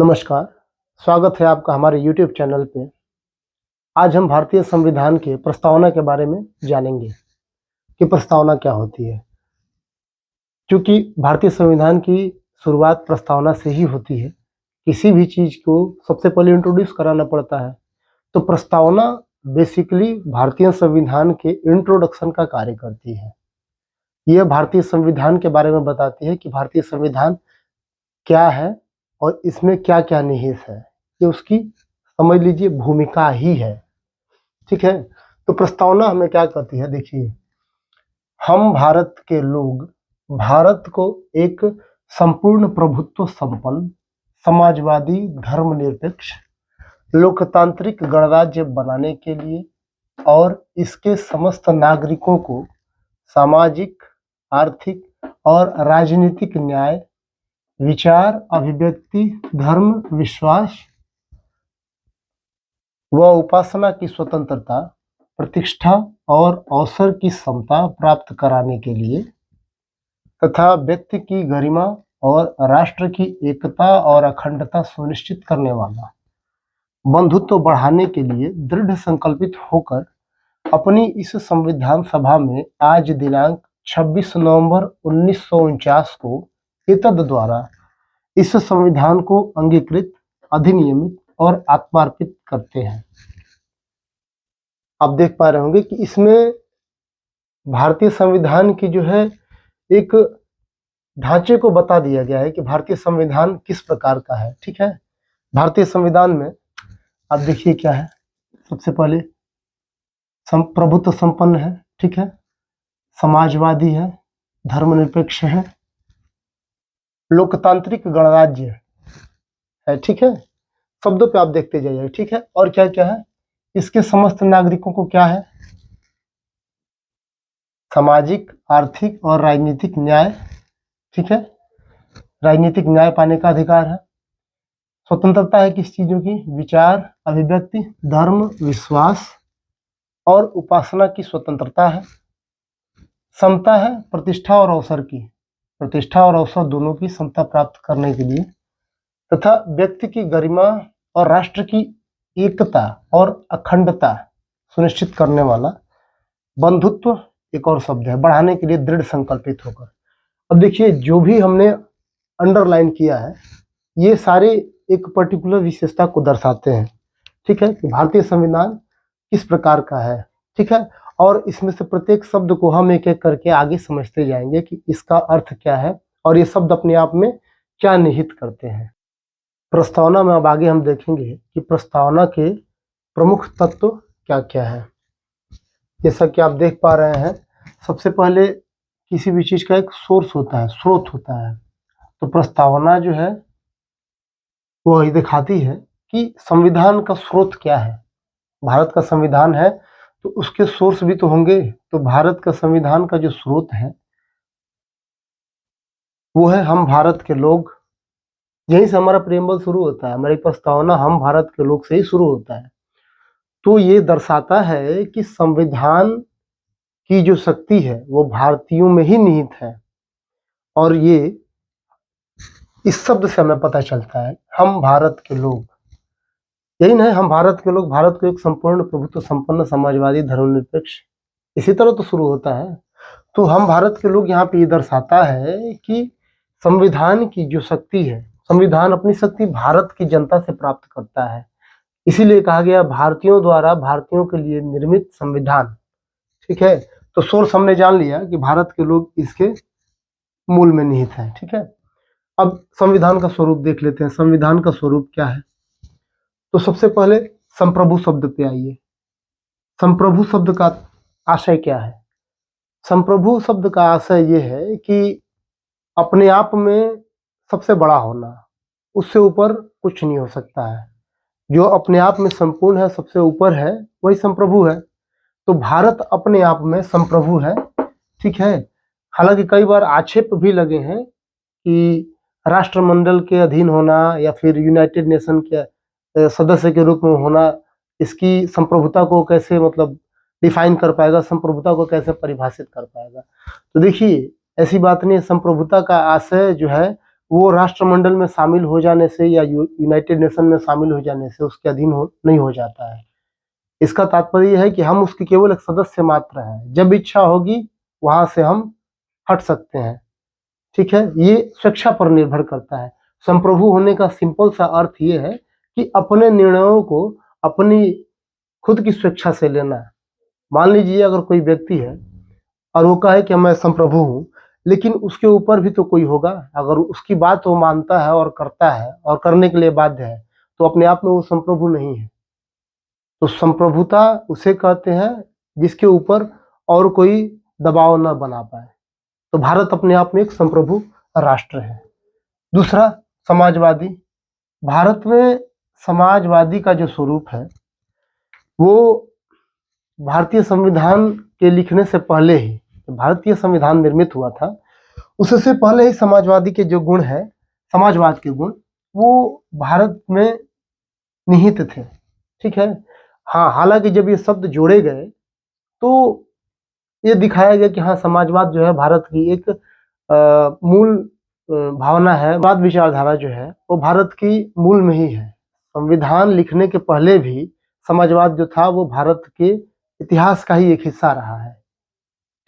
नमस्कार, स्वागत है आपका हमारे YouTube चैनल पे। आज हम भारतीय संविधान के प्रस्तावना के बारे में जानेंगे कि प्रस्तावना क्या होती है। क्योंकि भारतीय संविधान की शुरुआत प्रस्तावना से ही होती है। किसी भी चीज़ को सबसे पहले इंट्रोड्यूस कराना पड़ता है, तो प्रस्तावना बेसिकली भारतीय संविधान के इंट्रोडक्शन का कार्य करती है। यह भारतीय संविधान के बारे में बताती है कि भारतीय संविधान क्या है और इसमें क्या क्या निहित है। ये उसकी समझ लीजिए भूमिका ही है। ठीक है, तो प्रस्तावना हमें क्या कहती है, देखिए, हम भारत के लोग भारत को एक संपूर्ण प्रभुत्व संपन्न समाजवादी धर्मनिरपेक्ष लोकतांत्रिक गणराज्य बनाने के लिए और इसके समस्त नागरिकों को सामाजिक, आर्थिक और राजनीतिक न्याय, विचार, अभिव्यक्ति, धर्म, विश्वास व उपासना की स्वतंत्रता, प्रतिष्ठा और अवसर की समता प्राप्त कराने के लिए तथा व्यक्ति की गरिमा और राष्ट्र की एकता और अखंडता सुनिश्चित करने वाला बंधुत्व बढ़ाने के लिए दृढ़ संकल्पित होकर अपनी इस संविधान सभा में आज दिनांक 26 नवंबर 1949 को एतद द्वारा इस संविधान को अंगीकृत, अधिनियमित और आत्मार्पित करते हैं। आप देख पा रहे होंगे कि इसमें भारतीय संविधान की जो है एक ढांचे को बता दिया गया है कि भारतीय संविधान किस प्रकार का है। ठीक है, भारतीय संविधान में आप देखिए क्या है। सबसे पहले प्रभुत्व संपन्न है, ठीक है, समाजवादी है, धर्मनिरपेक्ष है, लोकतांत्रिक गणराज्य है। ठीक है, शब्दों पे आप देखते जाइए। ठीक है, और क्या क्या है, इसके समस्त नागरिकों को क्या है, सामाजिक, आर्थिक और राजनीतिक न्याय, ठीक है, राजनीतिक न्याय पाने का अधिकार है। स्वतंत्रता है किस चीजों की, विचार, अभिव्यक्ति, धर्म, विश्वास और उपासना की स्वतंत्रता है। समता है प्रतिष्ठा और अवसर की, प्रतिष्ठा और अवसर दोनों की समता प्राप्त करने के लिए तथा व्यक्ति की गरिमा और राष्ट्र की एकता और अखंडता सुनिश्चित करने वाला बंधुत्व, एक और शब्द है, बढ़ाने के लिए दृढ़ संकल्पित होकर। अब देखिए, जो भी हमने अंडरलाइन किया है ये सारे एक पर्टिकुलर विशेषता को दर्शाते हैं। ठीक है, कि भारतीय संविधान किस प्रकार का है। ठीक है, और इसमें से प्रत्येक शब्द को हम एक एक करके आगे समझते जाएंगे कि इसका अर्थ क्या है और ये शब्द अपने आप में क्या निहित करते हैं। प्रस्तावना में अब आगे हम देखेंगे कि प्रस्तावना के प्रमुख तत्व क्या क्या है। जैसा कि आप देख पा रहे हैं, सबसे पहले किसी भी चीज का एक सोर्स होता है, स्रोत होता है। तो प्रस्तावना जो है वो ये दिखाती है कि संविधान का स्रोत क्या है। भारत का संविधान है तो उसके सोर्स भी तो होंगे। तो भारत का संविधान का जो स्रोत है वो है हम भारत के लोग। यहीं से हमारा प्रेम्बल शुरू होता है, हमारी प्रस्तावना हम भारत के लोग से ही शुरू होता है। तो ये दर्शाता है कि संविधान की जो शक्ति है वो भारतीयों में ही निहित है। और ये इस शब्द से हमें पता चलता है, हम भारत के लोग। यही नहीं, हम भारत के लोग, भारत को एक संपूर्ण प्रभुत्व संपन्न समाजवादी धर्मनिरपेक्ष, इसी तरह तो शुरू होता है। तो हम भारत के लोग यहाँ पे ये दर्शाता है कि संविधान की जो शक्ति है, संविधान अपनी शक्ति भारत की जनता से प्राप्त करता है। इसीलिए कहा गया भारतीयों द्वारा भारतीयों के लिए निर्मित संविधान। ठीक है, तो सोर्स हमने जान लिया कि भारत के लोग इसके मूल में निहित है। ठीक है, अब संविधान का स्वरूप देख लेते हैं। संविधान का स्वरूप क्या है, तो सबसे पहले संप्रभु शब्द पे आइए। संप्रभु शब्द का आशय क्या है? संप्रभु शब्द का आशय ये है कि अपने आप में सबसे बड़ा होना, उससे ऊपर कुछ नहीं हो सकता है। जो अपने आप में संपूर्ण है, सबसे ऊपर है, वही संप्रभु है। तो भारत अपने आप में संप्रभु है। ठीक है, हालांकि कई बार आक्षेप भी लगे हैं कि राष्ट्रमंडल के अधीन होना या फिर यूनाइटेड नेशन के सदस्य के रूप में होना इसकी संप्रभुता को कैसे मतलब डिफाइन कर पाएगा, संप्रभुता को कैसे परिभाषित कर पाएगा। तो देखिए, ऐसी बात नहीं, संप्रभुता का आशय जो है वो राष्ट्रमंडल में शामिल हो जाने से या यूनाइटेड नेशन में शामिल हो जाने से उसके अधीन नहीं हो जाता है। इसका तात्पर्य है कि हम उसके केवल एक सदस्य मात्र हैं, जब इच्छा होगी वहां से हम हट सकते हैं। ठीक है, ये स्वेच्छा पर निर्भर करता है। संप्रभु होने का सिंपल सा अर्थ ये है कि अपने निर्णयों को अपनी खुद की स्वेच्छा से लेना। मान लीजिए अगर कोई व्यक्ति है और वो कहे कि मैं संप्रभु हूँ, लेकिन उसके ऊपर भी तो कोई होगा। अगर उसकी बात वो मानता है और करता है और करने के लिए बाध्य है, तो अपने आप में वो संप्रभु नहीं है। तो संप्रभुता उसे कहते हैं जिसके ऊपर और कोई दबाव न बना पाए। तो भारत अपने आप में एक संप्रभु राष्ट्र है। दूसरा, समाजवादी। भारत में समाजवादी का जो स्वरूप है वो भारतीय संविधान के लिखने से पहले ही, भारतीय संविधान निर्मित हुआ था उससे पहले ही समाजवादी के जो गुण है, समाजवाद के गुण, वो भारत में निहित थे। ठीक है, हाँ, हालांकि जब ये शब्द जोड़े गए तो ये दिखाया गया कि हाँ, समाजवाद जो है भारत की एक मूल भावना है। वाद विचारधारा जो है वो भारत की मूल में ही है। संविधान लिखने के पहले भी समाजवाद जो था वो भारत के इतिहास का ही एक हिस्सा रहा है।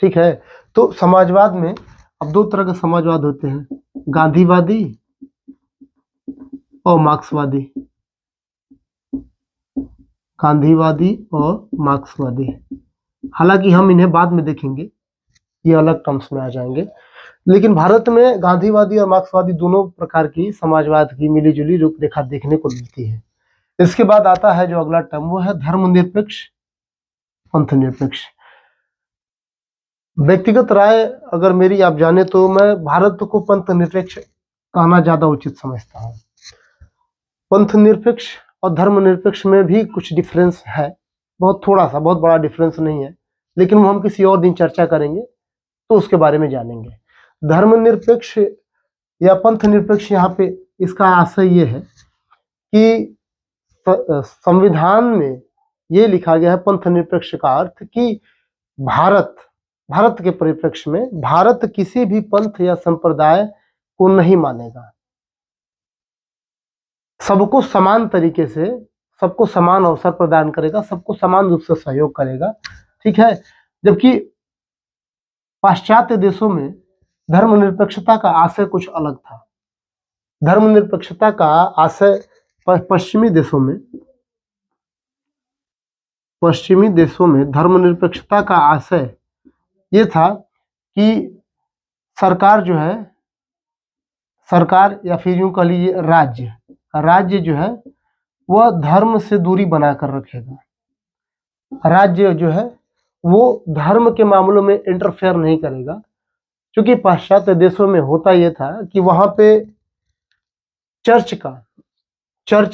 ठीक है, तो समाजवाद में अब दो तरह के समाजवाद होते हैं, गांधीवादी और मार्क्सवादी। गांधीवादी और मार्क्सवादी, हालांकि हम इन्हें बाद में देखेंगे, ये अलग टर्म्स में आ जाएंगे। लेकिन भारत में गांधीवादी और मार्क्सवादी दोनों प्रकार की समाजवाद की मिलीजुली रूपरेखा देखने को मिलती है। इसके बाद आता है जो अगला टर्म, वो है धर्मनिरपेक्ष, पंथ निरपेक्ष। व्यक्तिगत राय अगर मेरी आप जाने तो मैं भारत को पंथ निरपेक्ष कहना ज्यादा उचित समझता हूँ। पंथ निरपेक्ष और धर्मनिरपेक्ष में भी कुछ डिफरेंस है, बहुत थोड़ा सा, बहुत बड़ा डिफरेंस नहीं है, लेकिन वो हम किसी और दिन चर्चा करेंगे तो उसके बारे में जानेंगे। धर्मनिरपेक्ष या पंथ निरपेक्ष, यहाँ पे इसका आशय ये है कि संविधान में ये लिखा गया है पंथ निरपेक्ष का अर्थ कि भारत के परिप्रेक्ष्य में भारत किसी भी पंथ या संप्रदाय को नहीं मानेगा, सबको समान तरीके से, सबको समान अवसर प्रदान करेगा, सबको समान रूप से सहयोग करेगा। ठीक है, जबकि पाश्चात्य देशों में धर्मनिरपेक्षता का आशय कुछ अलग था। धर्मनिरपेक्षता का आशय पश्चिमी देशों में धर्मनिरपेक्षता का आशय ये था कि सरकार जो है, सरकार या फिर यूं कह लीजिए राज्य जो है वह धर्म से दूरी बनाकर रखेगा। राज्य जो है वो धर्म के मामलों में इंटरफेयर नहीं करेगा, क्योंकि पाश्चात्य देशों में होता यह था कि वहां पे चर्च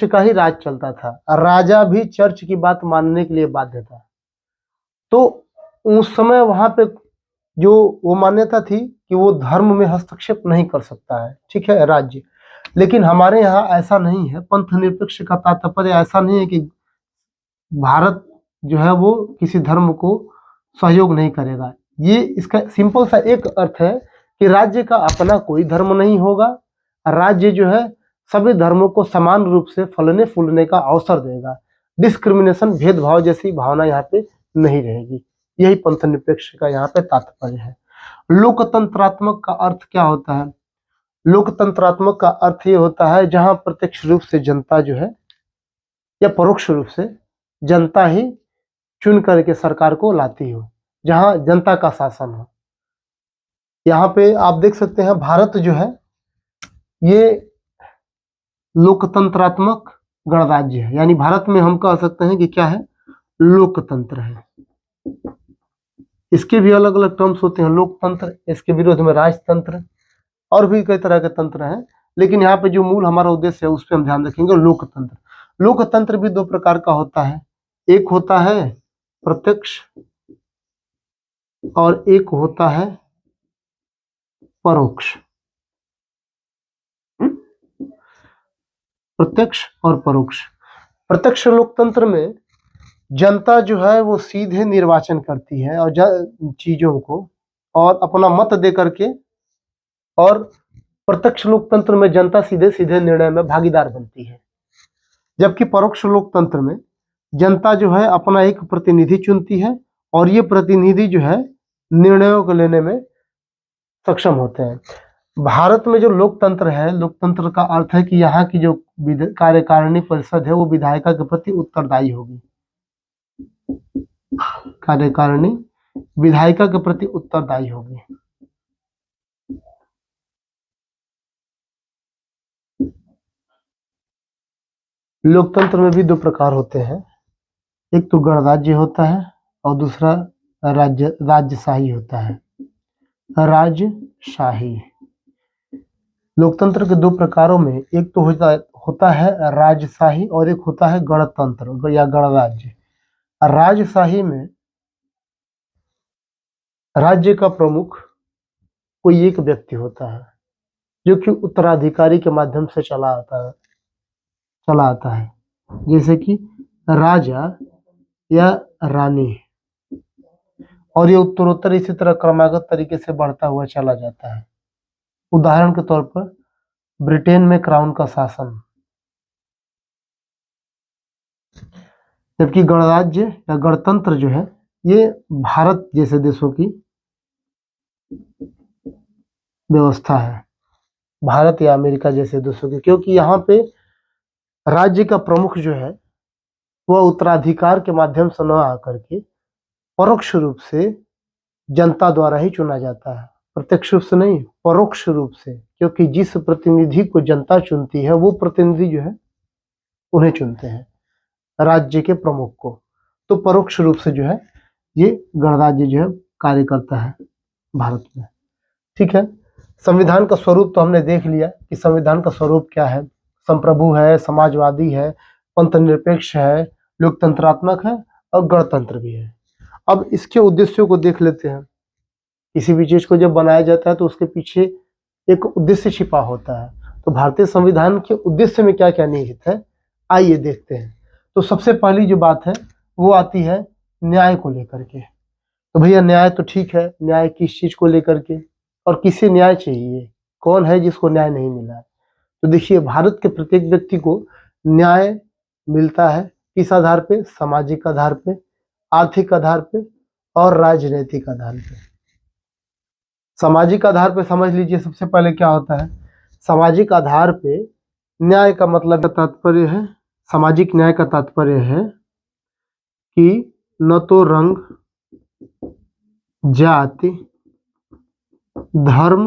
का ही राज चलता था, राजा भी चर्च की बात मानने के लिए बाध्य था। तो उस समय वहां पे जो वो मान्यता थी कि वो धर्म में हस्तक्षेप नहीं कर सकता है, ठीक है, राज्य। लेकिन हमारे यहाँ ऐसा नहीं है। पंथ निरपेक्ष का तात्पर्य ऐसा नहीं है कि भारत जो है वो किसी धर्म को सहयोग नहीं करेगा। ये इसका सिंपल सा एक अर्थ है कि राज्य का अपना कोई धर्म नहीं होगा, राज्य जो है सभी धर्मों को समान रूप से फलने फूलने का अवसर देगा। डिस्क्रिमिनेशन, भेदभाव जैसी भावना यहाँ पे नहीं रहेगी। यही पंथ निरपेक्ष का यहाँ पे तात्पर्य है। लोकतंत्रात्मक का अर्थ क्या होता है? लोकतंत्रात्मक का अर्थ ये होता है जहां प्रत्यक्ष रूप से जनता जो है या परोक्ष रूप से जनता ही चुन करके सरकार को लाती हो, जहां जनता का शासन हो। यहाँ पे आप देख सकते हैं भारत जो है ये लोकतंत्रात्मक गणराज्य है, यानी भारत में हम कह सकते हैं कि क्या है, लोकतंत्र है। इसके भी अलग अलग टर्म्स होते हैं, लोकतंत्र, इसके विरोध में राजतंत्र, और भी कई तरह के तंत्र हैं, लेकिन यहाँ पे जो मूल हमारा उद्देश्य है उस पर हम ध्यान रखेंगे, लोकतंत्र। लोकतंत्र भी दो प्रकार का होता है, एक होता है प्रत्यक्ष और एक होता है परोक्ष। प्रत्यक्ष और परोक्ष। प्रत्यक्ष लोकतंत्र में जनता जो है वो सीधे निर्वाचन करती है और चीजों को, और अपना मत दे करके और प्रत्यक्ष लोकतंत्र में जनता सीधे सीधे निर्णय में भागीदार बनती है, जबकि परोक्ष लोकतंत्र में जनता जो है अपना एक प्रतिनिधि चुनती है और ये प्रतिनिधि जो है निर्णयों को लेने में सक्षम होते हैं। भारत में जो लोकतंत्र है, लोकतंत्र का अर्थ है कि यहाँ की जो कार्यकारिणी परिषद है वो विधायिका के प्रति उत्तरदायी होगी। कार्यकारिणी विधायिका के प्रति उत्तरदायी होगी। लोकतंत्र में भी दो प्रकार होते हैं, एक तो गणराज्य होता है और दूसरा राजशाही होता है। राजशाही लोकतंत्र के दो प्रकारों में एक तो होता है राजशाही और एक होता है गणतंत्र या गणराज्य। राजशाही में राज्य का प्रमुख कोई एक व्यक्ति होता है जो कि उत्तराधिकारी के माध्यम से चला आता है, जैसे कि राजा या रानी, और ये उत्तरोत्तर इसी तरह क्रमागत तरीके से बढ़ता हुआ चला जाता है। उदाहरण के तौर पर ब्रिटेन में क्राउन का शासन, जबकि गणराज्य या गणतंत्र जो है ये भारत जैसे देशों की व्यवस्था है, भारत या अमेरिका जैसे देशों की, क्योंकि यहाँ पे राज्य का प्रमुख जो है वह उत्तराधिकार के माध्यम से न आकर के परोक्ष रूप से जनता द्वारा ही चुना जाता है, प्रत्यक्ष रूप से नहीं, परोक्ष रूप से, क्योंकि जिस प्रतिनिधि को जनता चुनती है वो प्रतिनिधि जो है उन्हें चुनते हैं, राज्य के प्रमुख को। तो परोक्ष रूप से जो है ये गणराज्य जो है कार्य करता है भारत में। ठीक है, संविधान का स्वरूप तो हमने देख लिया कि संविधान का स्वरूप क्या है, संप्रभु है, समाजवादी है, पंथ निरपेक्ष है, लोकतंत्रात्मक है और गणतंत्र भी है। अब इसके उद्देश्यों को देख लेते हैं। किसी भी चीज को जब बनाया जाता है तो उसके पीछे एक उद्देश्य छिपा होता है, तो भारतीय संविधान के उद्देश्य में क्या क्या निहित है आइए देखते हैं। तो सबसे पहली जो बात है वो आती है न्याय को लेकर के। तो भैया न्याय तो ठीक है, न्याय किस चीज को लेकर के और किसे न्याय चाहिए, कौन है जिसको न्याय नहीं मिला है। तो देखिए भारत के प्रत्येक व्यक्ति को न्याय मिलता है किस आधार पे, सामाजिक आधार पे, आर्थिक आधार पे और राजनीतिक आधार पे। सामाजिक आधार पे समझ लीजिए सबसे पहले क्या होता है, सामाजिक आधार पे न्याय का मतलब तात्पर्य है, सामाजिक न्याय का तात्पर्य है कि न तो रंग, जाति, धर्म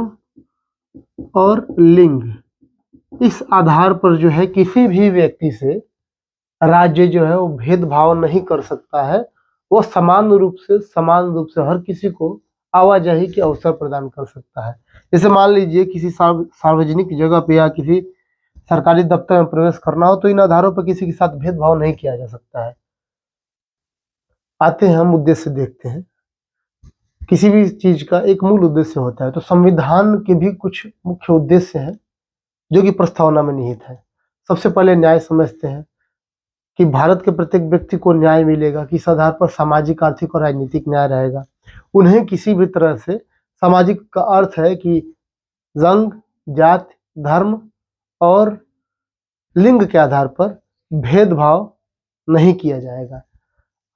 और लिंग, इस आधार पर जो है किसी भी व्यक्ति से राज्य जो है वो भेदभाव नहीं कर सकता है, वो समान रूप से हर किसी को आवाजाही के अवसर प्रदान कर सकता है। जैसे मान लीजिए किसी सार्वजनिक जगह पे या किसी सरकारी दफ्तर में प्रवेश करना हो तो इन आधारों पर किसी के साथ भेदभाव नहीं किया जा सकता है। आते हैं हम उद्देश्य देखते हैं। किसी भी चीज का एक मूल उद्देश्य होता है, तो संविधान के भी कुछ मुख्य उद्देश्य हैं जो कि प्रस्तावना में निहित है। सबसे पहले न्याय समझते हैं कि भारत के प्रत्येक व्यक्ति को न्याय मिलेगा, किस आधार पर, सामाजिक, आर्थिक और राजनीतिक न्याय रहेगा। उन्हें किसी भी तरह से, सामाजिक का अर्थ है कि रंग, जाति, धर्म और लिंग के आधार पर भेदभाव नहीं किया जाएगा।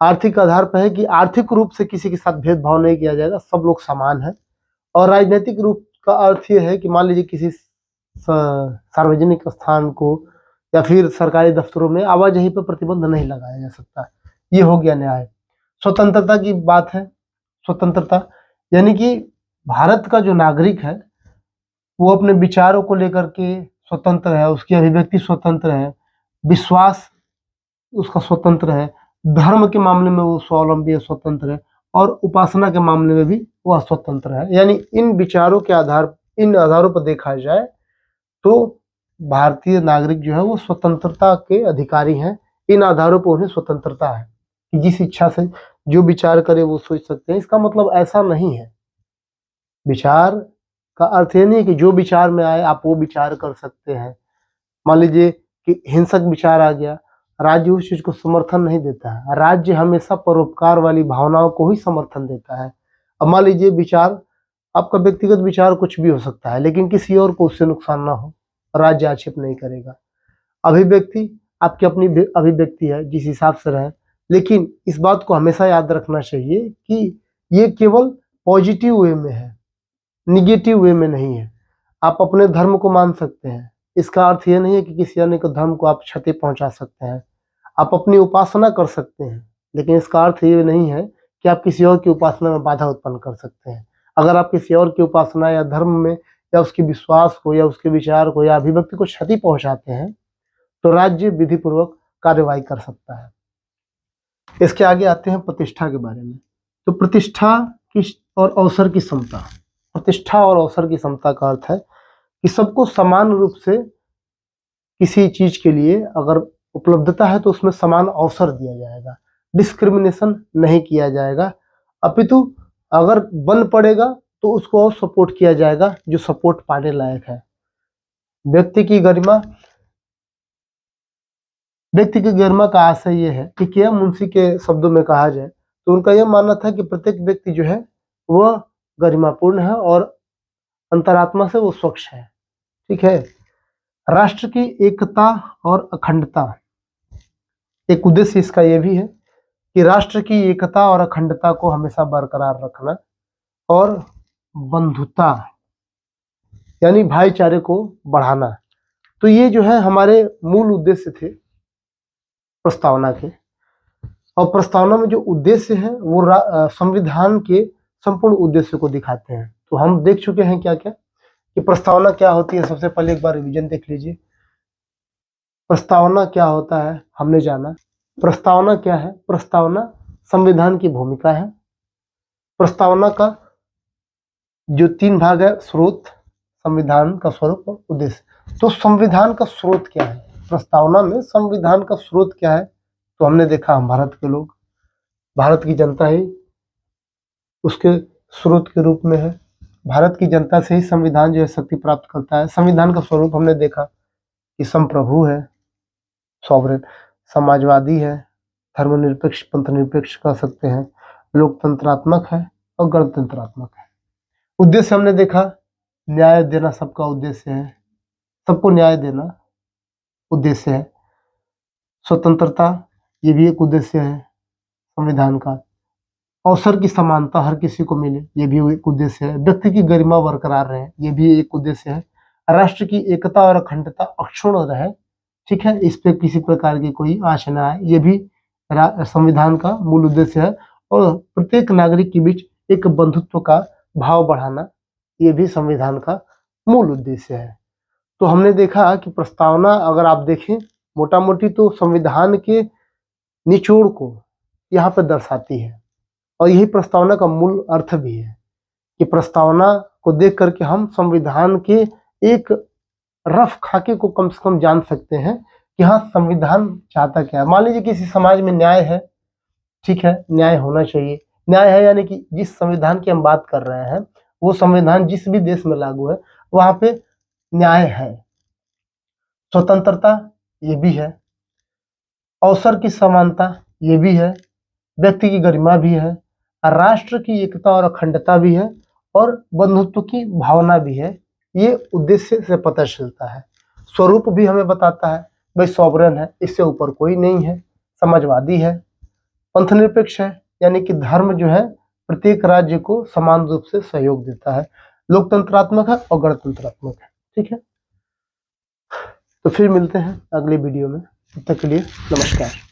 आर्थिक आधार पर है कि आर्थिक रूप से किसी के साथ भेदभाव नहीं किया जाएगा, सब लोग समान हैं। और राजनीतिक रूप का अर्थ ये है कि मान लीजिए किसी सार्वजनिक स्थान को या फिर सरकारी दफ्तरों में आवाजाही पर प्रतिबंध नहीं लगाया जा सकता। ये हो गया न्याय। स्वतंत्रता की बात है, स्वतंत्रता यानी कि भारत का जो नागरिक है वो अपने विचारों को लेकर के स्वतंत्र है, उसकी अभिव्यक्ति स्वतंत्र है, विश्वास उसका स्वतंत्र है, धर्म के मामले में वो स्वावलंबी है, स्वतंत्र है, और उपासना के मामले में भी वह स्वतंत्र है। यानी इन विचारों के इन आधारों पर देखा जाए तो भारतीय नागरिक जो है वो स्वतंत्रता के अधिकारी हैं। इन आधारों पर उन्हें स्वतंत्रता है कि जिस इच्छा से जो विचार करे वो सोच सकते हैं। इसका मतलब ऐसा नहीं है, विचार का अर्थ ये नहीं है कि जो विचार में आए आप वो विचार कर सकते हैं। मान लीजिए कि हिंसक विचार आ गया, राज्य उस चीज को समर्थन नहीं देता है। राज्य हमेशा परोपकार वाली भावनाओं को ही समर्थन देता है। अब मान लीजिए विचार आपका व्यक्तिगत विचार कुछ भी हो सकता है, लेकिन किसी और को उससे नुकसान ना हो, राज्य आक्षेप नहीं करेगा। अभिव्यक्ति आपकी अपनी अभिव्यक्ति है, जिस हिसाब से रहे, लेकिन इस बात को हमेशा याद रखना चाहिए कि ये केवल पॉजिटिव वे में है, निगेटिव वे में नहीं है। आप अपने धर्म को मान सकते हैं, इसका अर्थ ये नहीं है कि किसी अन्य के धर्म को आप क्षति पहुंचा सकते हैं। आप अपनी उपासना कर सकते हैं, लेकिन इसका अर्थ ये नहीं है कि आप किसी और की उपासना में बाधा उत्पन्न कर सकते हैं। अगर आप किसी और की उपासना या धर्म में या उसके विश्वास को या उसके विचार को या अभिव्यक्ति को क्षति पहुंचाते हैं, तो राज्य विधि पूर्वक कार्यवाही कर सकता है। इसके आगे आते हैं प्रतिष्ठा के बारे में। तो प्रतिष्ठा की और अवसर की समता। प्रतिष्ठा और अवसर की समता का अर्थ है कि सबको समान रूप से किसी चीज के लिए अगर उपलब्धता है तो उसमें समान अवसर दिया जाएगा, डिस्क्रिमिनेशन नहीं किया जाएगा, अपितु अगर बन पड़ेगा तो उसको और सपोर्ट किया जाएगा जो सपोर्ट पाने लायक है। व्यक्ति की गरिमा का आशय यह है कि क्या मुंशी के शब्दों में कहा जाए तो उनका यह मानना था कि प्रत्येक व्यक्ति जो है वह गरिमापूर्ण है और अंतरात्मा से वो स्वच्छ है। ठीक है। राष्ट्र की एकता और अखंडता, एक उद्देश्य इसका यह भी है कि राष्ट्र की एकता और अखंडता को हमेशा बरकरार रखना और बंधुता यानी भाईचारे को बढ़ाना। तो ये जो है हमारे मूल उद्देश्य थे प्रस्तावना के। और प्रस्तावना में जो उद्देश्य है वो संविधान के संपूर्ण उद्देश्य को दिखाते हैं। तो हम देख चुके हैं क्या क्या कि प्रस्तावना क्या होती है। सबसे पहले एक बार रिवीजन देख लीजिए। प्रस्तावना क्या होता है हमने जाना। प्रस्तावना क्या है? प्रस्तावना संविधान की भूमिका है। प्रस्तावना का जो 3 भाग है, स्रोत, संविधान का स्वरूप और उद्देश्य। तो संविधान का स्रोत क्या है? प्रस्तावना में संविधान का स्रोत क्या है? तो हमने देखा हम भारत के लोग, भारत की जनता ही उसके स्रोत के रूप में है। भारत की जनता से ही संविधान जो है शक्ति प्राप्त करता है। संविधान का स्वरूप हमने देखा कि संप्रभु है, सॉवरेन, समाजवादी है, धर्मनिरपेक्ष, पंथनिरपेक्ष कह सकते हैं, लोकतंत्रात्मक है और गणतंत्रात्मक है। उद्देश्य हमने देखा, न्याय देना सबका उद्देश्य है, सबको न्याय देना उद्देश्य है। स्वतंत्रता ये भी एक उद्देश्य है संविधान का। अवसर की समानता हर किसी को मिले, ये भी एक उद्देश्य है। व्यक्ति की गरिमा बरकरार रहे, ये भी एक उद्देश्य है। राष्ट्र की एकता और अखंडता अक्षुण्ण रहे, ठीक है, इस पे किसी प्रकार की कोई आशा न आए, ये भी संविधान का मूल उद्देश्य है। और प्रत्येक नागरिक के बीच एक बंधुत्व का भाव बढ़ाना, ये भी संविधान का मूल उद्देश्य है। तो हमने देखा कि प्रस्तावना अगर आप देखें मोटा मोटी तो संविधान के निचोड़ को यहाँ पर दर्शाती है। और यही प्रस्तावना का मूल अर्थ भी है कि प्रस्तावना को देख करके हम संविधान के एक रफ खाके को कम से कम जान सकते हैं कि हाँ संविधान चाहता क्या है। मान लीजिए किसी समाज में न्याय है, ठीक है, न्याय होना चाहिए। न्याय है यानी कि जिस संविधान की हम बात कर रहे हैं वो संविधान जिस भी देश में लागू है वहां पे न्याय है। स्वतंत्रता ये भी है, अवसर की समानता ये भी है, व्यक्ति की गरिमा भी है, राष्ट्र की एकता और अखंडता भी है और बंधुत्व की भावना भी है। ये उद्देश्य से पता चलता है। स्वरूप भी हमें बताता है, भाई सॉवरेन है, इससे ऊपर कोई नहीं है, समाजवादी है, पंथनिरपेक्ष है यानी कि धर्म जो है प्रत्येक राज्य को समान रूप से सहयोग देता है, लोकतंत्रात्मक है और गणतंत्रात्मक है। ठीक है, तो फिर मिलते हैं अगले वीडियो में, तब तक के लिए नमस्कार।